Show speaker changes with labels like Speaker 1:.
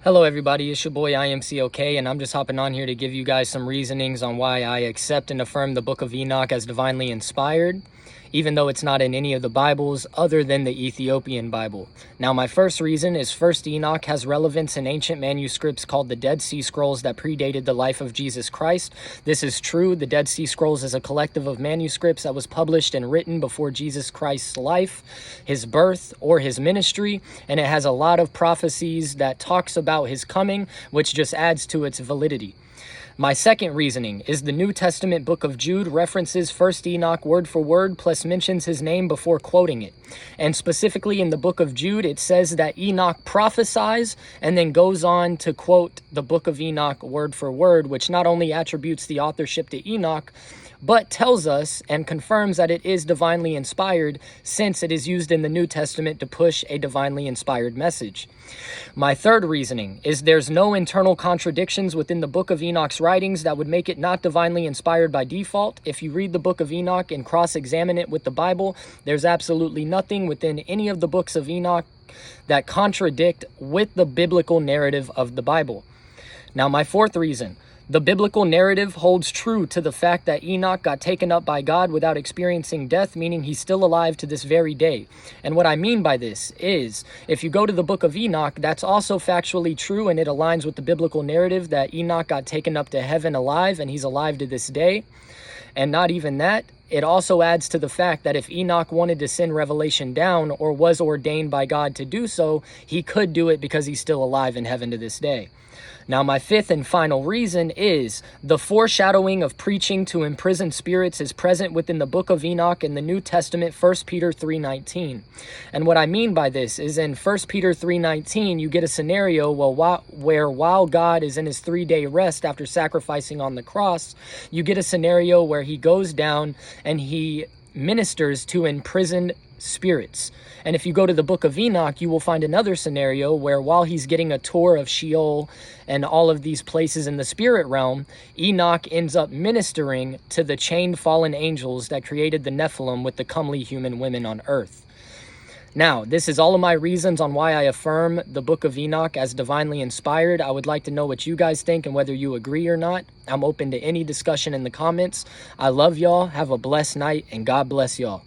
Speaker 1: Hello everybody, it's your boy IMCOK, and I'm just hopping on here to give you guys some reasonings on why I accept and affirm the Book of Enoch as divinely inspired, even though it's not in any of the Bibles other than the Ethiopian Bible. Now, my first reason is First Enoch has relevance in ancient manuscripts called the Dead Sea Scrolls that predated the life of Jesus Christ. This is true. The Dead Sea Scrolls is a collective of manuscripts that was published and written before Jesus Christ's life, his birth, or his ministry, and it has a lot of prophecies that talks about his coming, which just adds to its validity. My second reasoning is the New Testament book of Jude references First Enoch word for word, plus mentions his name before quoting it. And specifically in the book of Jude, it says that Enoch prophesies and then goes on to quote the book of Enoch word for word, which not only attributes the authorship to Enoch, but tells us and confirms that it is divinely inspired, since it is used in the New Testament to push a divinely inspired message. My third reasoning is there's no internal contradictions within the Book of Enoch's writings that would make it not divinely inspired by default. If you read the Book of Enoch and cross-examine it with the Bible, there's absolutely nothing within any of the books of Enoch that contradict with the biblical narrative of the Bible. Now, my fourth reason. The biblical narrative holds true to the fact that Enoch got taken up by God without experiencing death, meaning he's still alive to this very day. And what I mean by this is, if you go to the book of Enoch, that's also factually true, and it aligns with the biblical narrative that Enoch got taken up to heaven alive, and he's alive to this day. And not even that, it also adds to the fact that if Enoch wanted to send revelation down or was ordained by God to do so, he could do it because he's still alive in heaven to this day. Now, my fifth and final reason is the foreshadowing of preaching to imprisoned spirits is present within the Book of Enoch in the New Testament, 1 Peter 3:19. And what I mean by this is in 1 Peter 3:19, you get a scenario where while God is in his 3-day rest after sacrificing on the cross, you get a scenario where he goes down and he ministers to imprisoned spirits. And if you go to the Book of Enoch, you will find another scenario where while he's getting a tour of Sheol and all of these places in the spirit realm, Enoch ends up ministering to the chained fallen angels that created the Nephilim with the comely human women on earth. Now, this is all of my reasons on why I affirm the Book of Enoch as divinely inspired. I would like to know what you guys think and whether you agree or not. I'm open to any discussion in the comments. I love y'all. Have a blessed night, and God bless y'all.